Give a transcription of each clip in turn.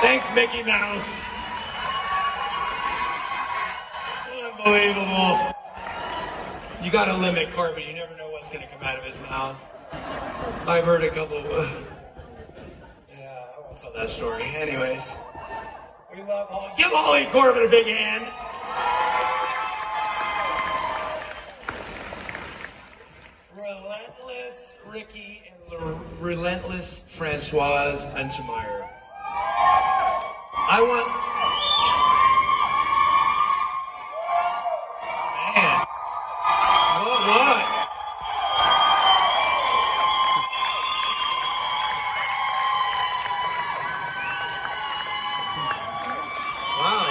Thanks, Mickey Mouse. Unbelievable. You gotta limit Corbin. You never know what's gonna come out of his mouth. I've heard a couple of... yeah, I won't tell that story. Anyways, we love Holly. Give Holly Corbin a big hand. Relentless Ricky and the relentless Francoise Untermeyer. I want... man. What? Wow.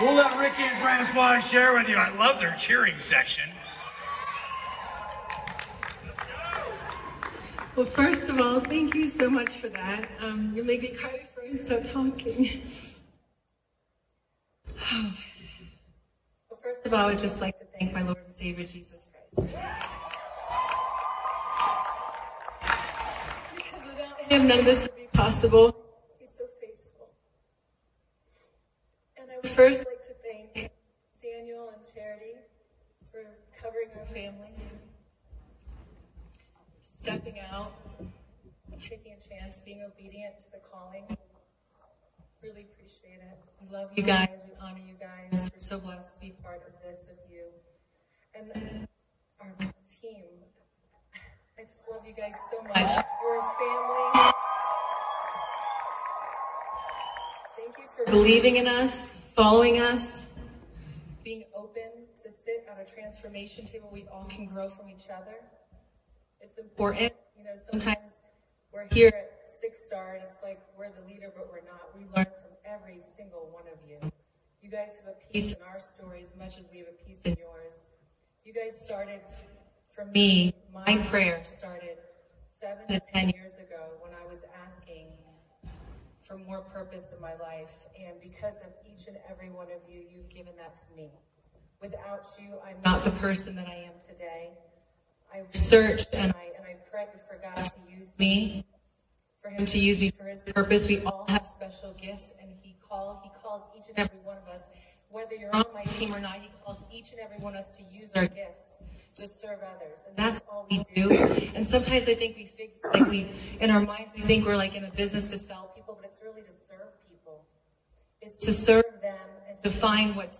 We'll let Ricky and Francois share with you. I love their cheering section. Well, first of all, thank you so much for that. You make me cry before I start talking. Well, first of all, I'd just like to thank my Lord and Savior, Jesus Christ. Because without him, none of this would be possible. He's so faithful. And I would first like to thank Daniel and Charity for covering our family. Stepping out, taking a chance, being obedient to the calling. Really appreciate it. We love you guys. We honor you guys. We're so blessed to be part of this with you. And our team. I just love you guys so much. You're a family. Thank you for believing in us, following us, being open to sit at a transformation table. We all can grow from each other. It's important, you know, sometimes we're here at 6-Star and it's like we're the leader, but we're not. We learn from every single one of you. You guys have a piece in our story as much as we have a piece in yours. You guys started, for me, my prayer started 7 to 10 years ago when I was asking for more purpose in my life. And because of each and every one of you, you've given that to me. Without you, I'm not the person that I am today. I searched and I prayed for God to use me, for him to use me for his purpose. We all have special gifts, and he calls each and every one of us, whether you're on my team or not, he calls each and every one of us to use our gifts to serve others. And that's all we do. And sometimes I think in our minds, we think we're like in a business to sell people, but it's really to serve people. It's to serve them and to find what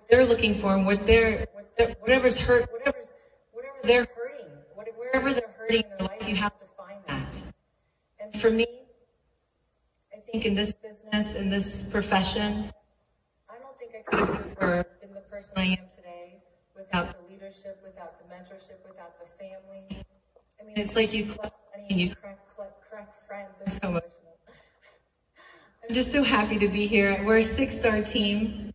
they're looking for and whatever's they're hurting. Wherever they're hurting in their life, you have to find that. And for me, I think in this business, in this profession, I don't think I could have ever been the person I am today without the leadership, without the mentorship, without the family. I mean, it's like you collect money and you crack friends. I'm so emotional. I'm just so happy to be here. We're a 6-Star team.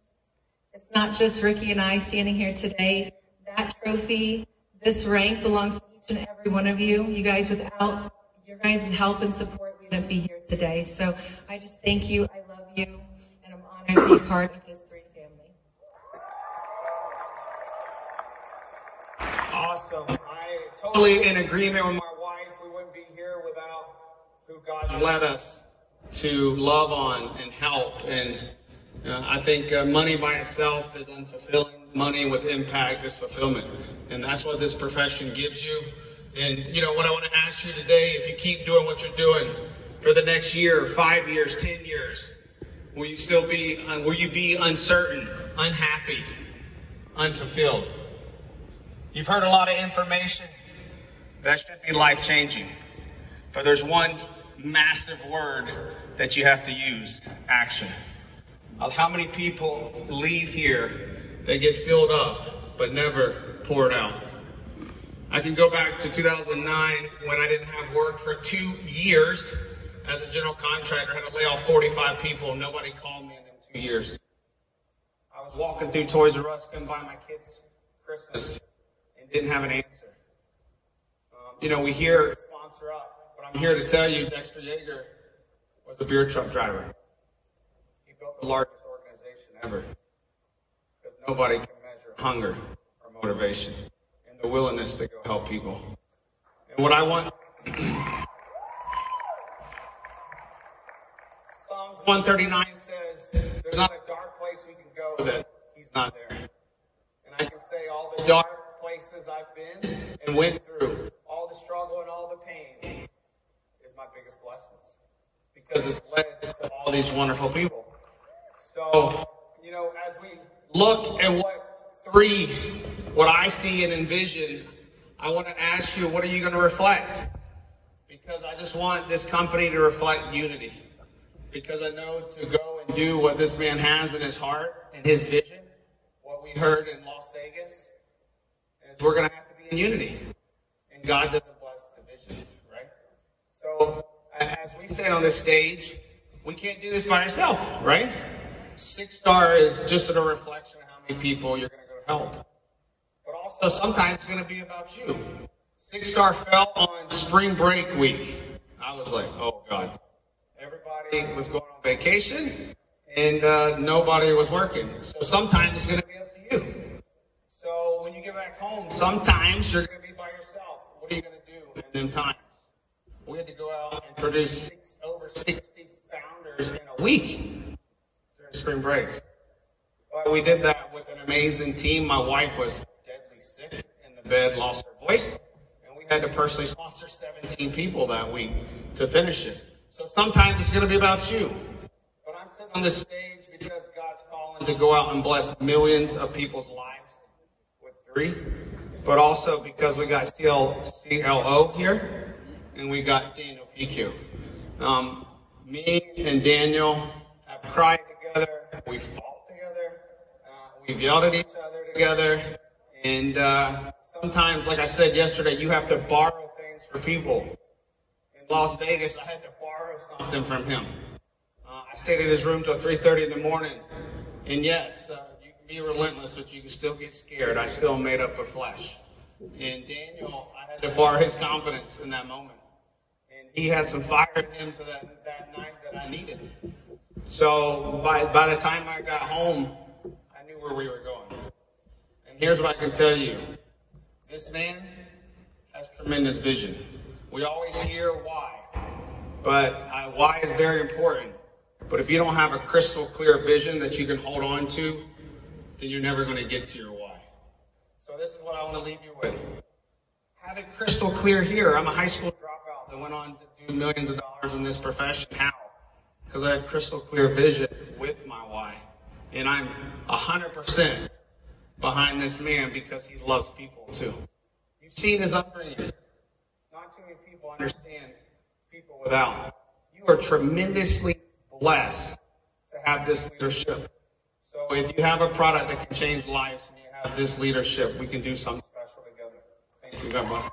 It's not just Ricky and I standing here today. That trophy, this rank belongs to each and every one of you. You guys, without your guys' help and support, we wouldn't be here today. So I just thank you. I love you. And I'm honored to be part of this THREE family. Awesome. I totally in agreement with my wife. We wouldn't be here without who God's led us to love on and help. And I think money by itself is unfulfilling. Money with impact is fulfillment. And that's what this profession gives you. And, you know, what I want to ask you today, if you keep doing what you're doing for the next year, 5 years, 10 years, will you be uncertain, unhappy, unfulfilled? You've heard a lot of information that should be life-changing. But there's one massive word that you have to use: action. How many people leave here, they get filled up, but never poured out? I can go back to 2009 when I didn't have work for 2 years as a general contractor. I had to lay off 45 people. Nobody called me in them 2 years. I was walking through Toys R Us, couldn't buy my kids Christmas, and didn't have an answer. You know, we hear sponsor up, but I'm here to tell you Dexter Yeager was a beer truck driver. He built the largest organization ever. Because nobody can measure hunger or motivation and the willingness to go help people. And what I want Psalms 139 says, there's not a dark place we can go that he's not there. And I can say all the dark places I've been and went through, all the struggle and all the pain is my biggest blessings. Because it's led to all these wonderful people. So, you know, as we look at what I see and envision, I want to ask you, what are you going to reflect? Because I just want this company to reflect unity. Because I know to go and do what this man has in his heart and his vision, what we heard in Las Vegas, is we're going to have to be in unity. And God doesn't bless division, right? So, as we stand on this stage, we can't do this by ourselves, right? 6-star is just a reflection of how many people you're going to go help. But also, sometimes it's going to be about you. 6-star fell on spring break week. I was like, oh, God. Everybody was going on vacation, and nobody was working. So sometimes it's going to be up to you. So when you get back home, sometimes you're going to be by yourself. What are you going to do in them times? We had to go out and produce over 60 founders in a week during spring break. But we did that with an amazing team. My wife was deadly sick in the bed, lost her voice, and we had to personally sponsor 17 people that week to finish it. So sometimes it's going to be about you. But I'm sitting on this stage because God's calling to go out and bless millions of people's lives with THREE. But also because we got CLO here. And we got Daniel PQ. Me and Daniel have cried together. We fought together. We've yelled at each other together. And sometimes, like I said yesterday, you have to borrow things for people. In Las Vegas, I had to borrow something from him. I stayed in his room till 3:30 in the morning. And yes, you can be relentless, but you can still get scared. I still made up of flesh. And Daniel, I had to borrow his confidence in that moment. He had some fire in him to that night that I needed. So by the time I got home, I knew where we were going. And here's what I can tell you. This man has tremendous vision. We always hear why. But why is very important. But if you don't have a crystal clear vision that you can hold on to, then you're never going to get to your why. So this is what I want to leave you with. Have it crystal clear here. I'm a high school dropout that went on to do millions of dollars in this profession. How? Because I had crystal clear vision with my why. And I'm 100% behind this man because he loves people too. You've seen his upbringing. Not too many people understand people without. You are tremendously blessed to have this leadership. So if you have a product that can change lives and you have this leadership, we can do something special together. Thank you. God bless.